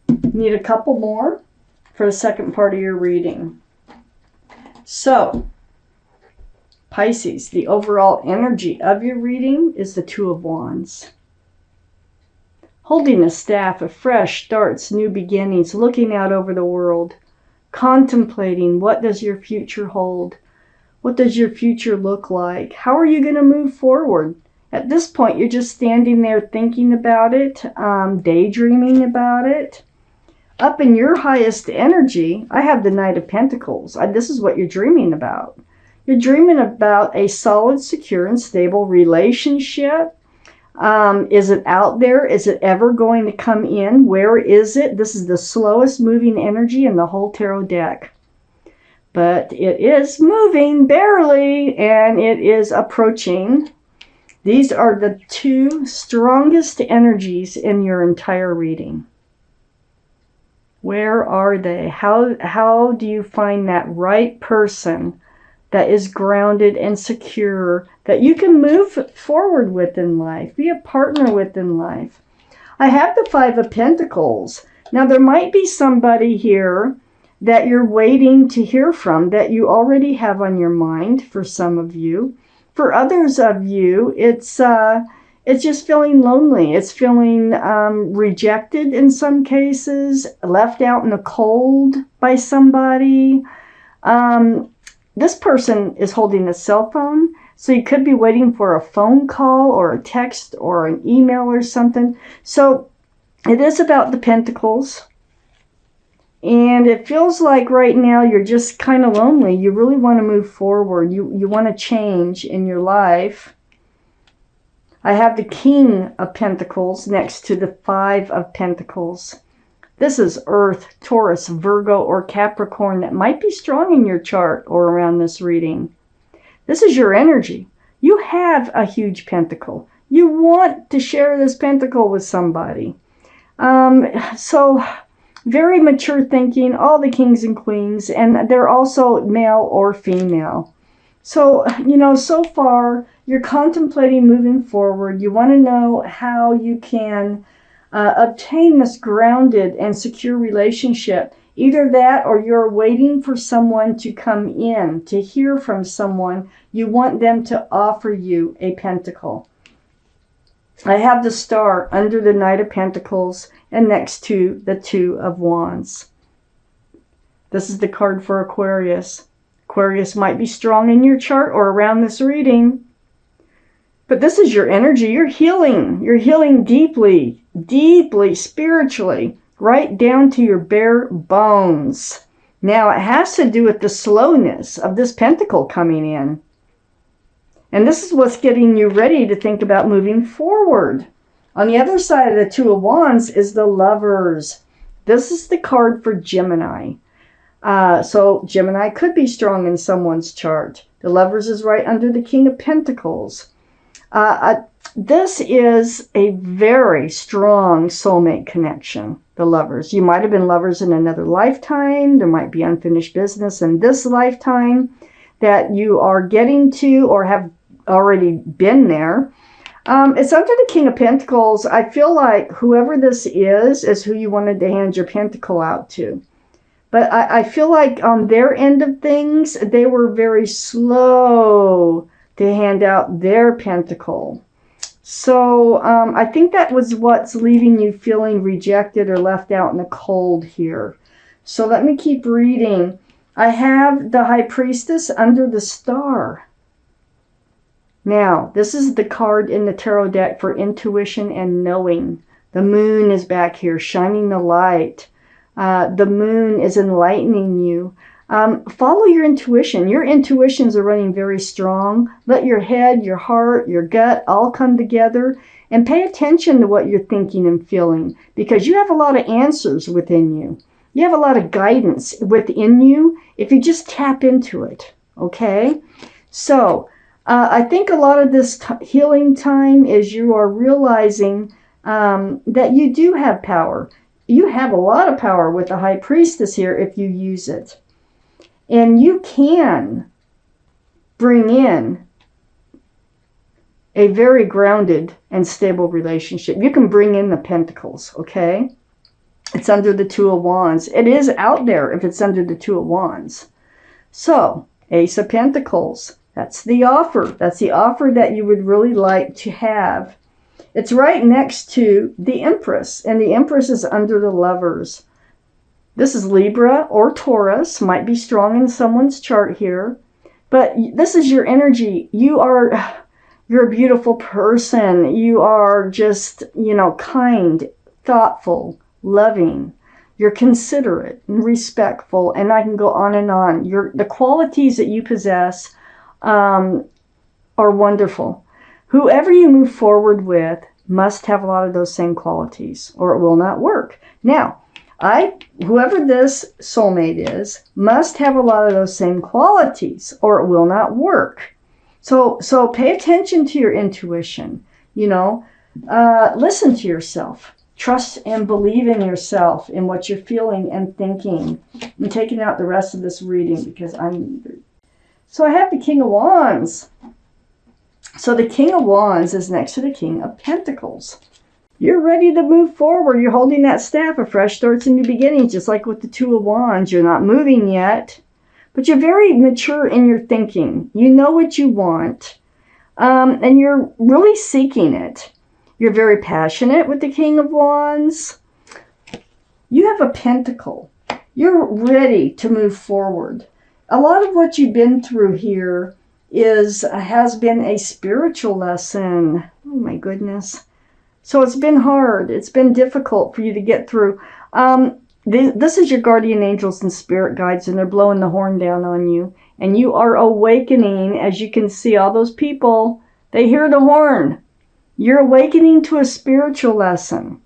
Need a couple more for the second part of your reading. So, Pisces, the overall energy of your reading is the Two of Wands. Holding a staff of fresh starts, new beginnings, looking out over the world, contemplating what does your future hold? What does your future look like? How are you going to move forward? At this point, you're just standing there thinking about it, daydreaming about it. Up in your highest energy, I have the Knight of Pentacles. This is what you're dreaming about. You're dreaming about a solid, secure, and stable relationship. Is it out there? Is it ever going to come in? Where is it? This is the slowest moving energy in the whole tarot deck. But it is moving barely, and it is approaching. These are the two strongest energies in your entire reading. Where are they? How do you find that right person that is grounded and secure, that you can move forward with in life, be a partner with in life? I have the Five of Pentacles. Now, there might be somebody here that you're waiting to hear from, that you already have on your mind for some of you. For others of you, it's just feeling lonely. It's feeling rejected in some cases, left out in the cold by somebody. This person is holding a cell phone, so you could be waiting for a phone call or a text or an email or something. So it is about the Pentacles. And it feels like right now you're just kind of lonely. You really want to move forward. You want to change in your life. I have the King of Pentacles next to the Five of Pentacles. This is Earth, Taurus, Virgo, or Capricorn that might be strong in your chart or around this reading. This is your energy. You have a huge pentacle. You want to share this pentacle with somebody. So very mature thinking, all the kings and queens, and they're also male or female. So, so far, you're contemplating moving forward. You want to know how you can obtain this grounded and secure relationship. Either that, or you're waiting for someone to come in, to hear from someone. You want them to offer you a pentacle. I have the Star under the Knight of Pentacles and next to the Two of Wands. This is the card for Aquarius. Aquarius might be strong in your chart or around this reading. But this is your energy. You're healing. You're healing deeply, deeply, spiritually, right down to your bare bones. Now, it has to do with the slowness of this pentacle coming in. And this is what's getting you ready to think about moving forward. On the other side of the Two of Wands is the Lovers. This is the card for Gemini. So Gemini could be strong in someone's chart. The Lovers is right under the King of Pentacles. This is a very strong soulmate connection, the Lovers. You might have been lovers in another lifetime. There might be unfinished business in this lifetime that you are getting to or have already been there. It's under the King of Pentacles. I feel like whoever this is who you wanted to hand your pentacle out to. But I feel like on their end of things, they were very slow to hand out their pentacle. So I think that was what's leaving you feeling rejected or left out in the cold here. So let me keep reading. I have the High Priestess under the Star. Now, this is the card in the tarot deck for intuition and knowing. The moon is back here, shining the light. The moon is enlightening you. Follow your intuition. Your intuitions are running very strong. Let your head, your heart, your gut all come together and pay attention to what you're thinking and feeling, because you have a lot of answers within you. You have a lot of guidance within you if you just tap into it, okay? So I think a lot of this healing time is you are realizing that you do have power. You have a lot of power with the High Priestess here if you use it. And you can bring in a very grounded and stable relationship. You can bring in the Pentacles, okay? It's under the Two of Wands. It is out there if it's under the Two of Wands. So, Ace of Pentacles. That's the offer. That's the offer that you would really like to have. It's right next to the Empress, and the Empress is under the Lovers. This is Libra or Taurus, might be strong in someone's chart here, but this is your energy. You're a beautiful person. You are just, kind, thoughtful, loving. You're considerate and respectful, and I can go on and on. The qualities that you possess are wonderful. Whoever you move forward with must have a lot of those same qualities, or it will not work. Now, whoever this soulmate is must have a lot of those same qualities, or it will not work. So pay attention to your intuition. Listen to yourself. Trust and believe in yourself, in what you're feeling and thinking. I'm taking out the rest of this reading because So I have the King of Wands. So the King of Wands is next to the King of Pentacles. You're ready to move forward. You're holding that staff of fresh starts and new beginnings, just like with the Two of Wands. You're not moving yet, but you're very mature in your thinking. You know what you want, and you're really seeking it. You're very passionate with the King of Wands. You have a pentacle. You're ready to move forward. A lot of what you've been through here has been a spiritual lesson. Oh my goodness. So it's been hard. It's been difficult for you to get through. This is your guardian angels and spirit guides, and they're blowing the horn down on you. And you are awakening. As you can see, all those people, they hear the horn. You're awakening to a spiritual lesson.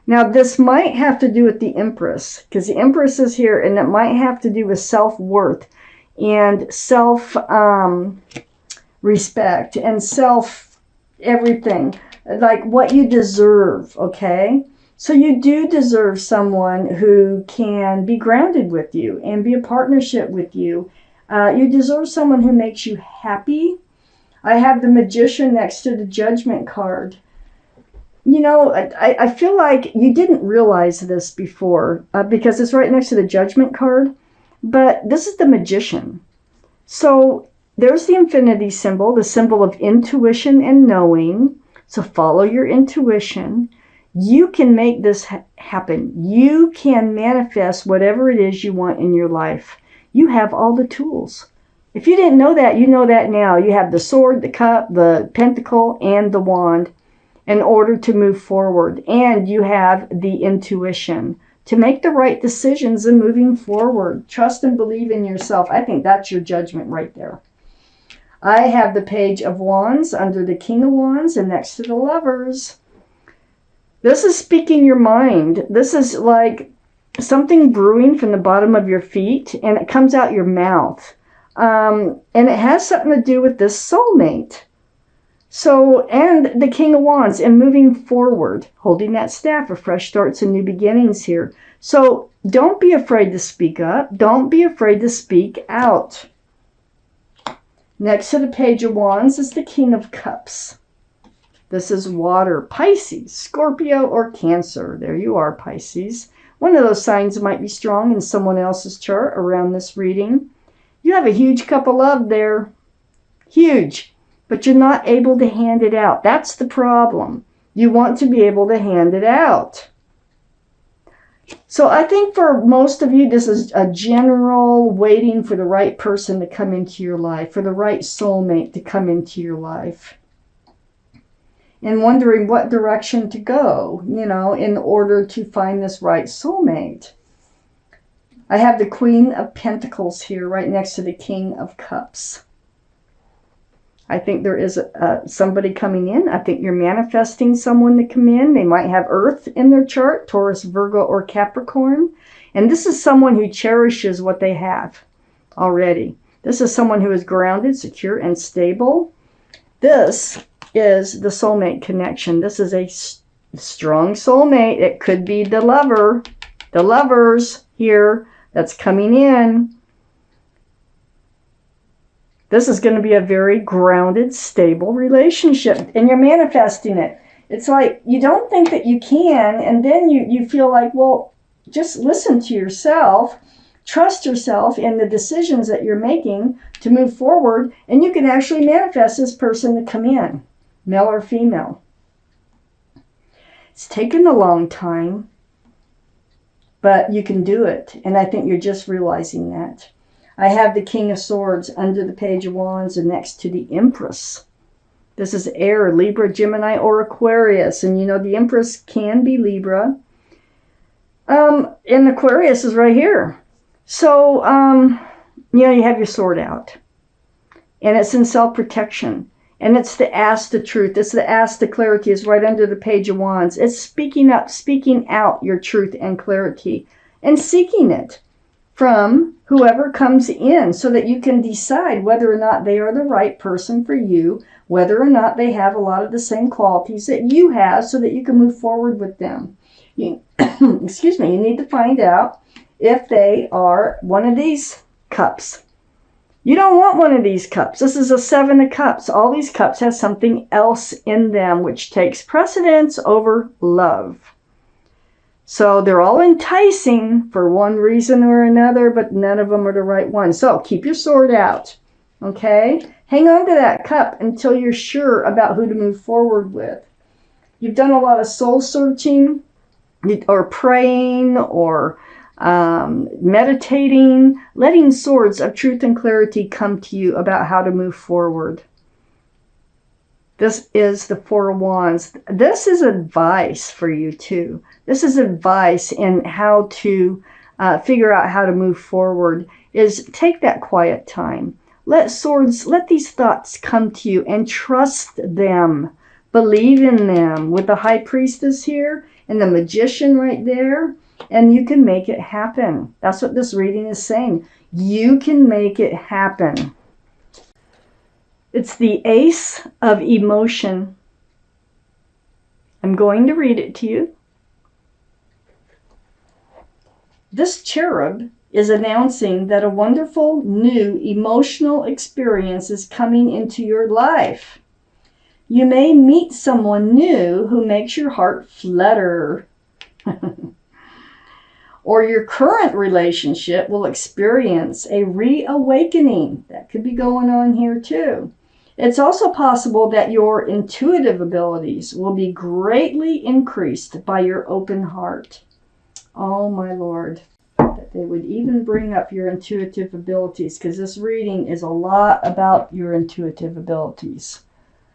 Now, this might have to do with the Empress, because the Empress is here, and it might have to do with self-worth and self-respect and self-everything, like what you deserve, okay? So you do deserve someone who can be grounded with you and be a partnership with you. You deserve someone who makes you happy. I have the Magician next to the Judgment card. I feel like you didn't realize this before because it's right next to the Judgment card. But this is the Magician. So there's the infinity symbol, the symbol of intuition and knowing. So follow your intuition. You can make this happen. You can manifest whatever it is you want in your life. You have all the tools. If you didn't know that, you know that now. You have the sword, the cup, the pentacle, and the wand in order to move forward. And you have the intuition to make the right decisions and moving forward. Trust and believe in yourself. I think that's your Judgment right there. I have the Page of Wands under the King of Wands and next to the Lovers. This is speaking your mind. This is like something brewing from the bottom of your feet, and it comes out your mouth. And it has something to do with this soulmate. So, and the King of Wands, and moving forward, holding that staff of fresh starts and new beginnings here. So don't be afraid to speak up. Don't be afraid to speak out. Next to the Page of Wands is the King of Cups. This is water, Pisces, Scorpio, or Cancer. There you are, Pisces. One of those signs might be strong in someone else's chart around this reading. You have a huge cup of love there. Huge. But you're not able to hand it out. That's the problem. You want to be able to hand it out. So I think for most of you, this is a general waiting for the right person to come into your life, for the right soulmate to come into your life. And wondering what direction to go, in order to find this right soulmate. I have the Queen of Pentacles here right next to the King of Cups. I think there is somebody coming in. I think you're manifesting someone to come in. They might have Earth in their chart, Taurus, Virgo, or Capricorn. And this is someone who cherishes what they have already. This is someone who is grounded, secure, and stable. This is the soulmate connection. This is a strong soulmate. It could be the lover, the lovers here that's coming in. This is going to be a very grounded, stable relationship, and you're manifesting it. It's like you don't think that you can, and then you feel like, well, just listen to yourself, trust yourself in the decisions that you're making to move forward, and you can actually manifest this person to come in, male or female. It's taken a long time, but you can do it, and I think you're just realizing that. I have the King of Swords under the Page of Wands and next to the Empress. This is air, Libra, Gemini, or Aquarius, and you know the Empress can be Libra. And Aquarius is right here. So, you know, you have your sword out. And it's in self-protection. And it's the ask the truth. It's the ask the clarity. It's right under the Page of Wands. It's speaking up, speaking out your truth and clarity. And seeking it from whoever comes in so that you can decide whether or not they are the right person for you, whether or not they have a lot of the same qualities that you have so that you can move forward with them. Excuse me, you need to find out if they are one of these cups. You don't want one of these cups. This is a 7 of cups. All these cups have something else in them which takes precedence over love. So they're all enticing for one reason or another, but none of them are the right one. So keep your sword out, okay? Hang on to that cup until you're sure about who to move forward with. You've done a lot of soul searching or praying or meditating, letting swords of truth and clarity come to you about how to move forward. This is the 4 of Wands. This is advice for you too. This is advice in how to figure out how to move forward. Is take that quiet time. Let these thoughts come to you and trust them. Believe in them. With the High Priestess here and the Magician right there. And you can make it happen. That's what this reading is saying. You can make it happen. It's the Ace of Emotion. I'm going to read it to you. This cherub is announcing that a wonderful new emotional experience is coming into your life. You may meet someone new who makes your heart flutter. Or your current relationship will experience a reawakening. That could be going on here too. It's also possible that your intuitive abilities will be greatly increased by your open heart. Oh my Lord, that they would even bring up your intuitive abilities, because this reading is a lot about your intuitive abilities.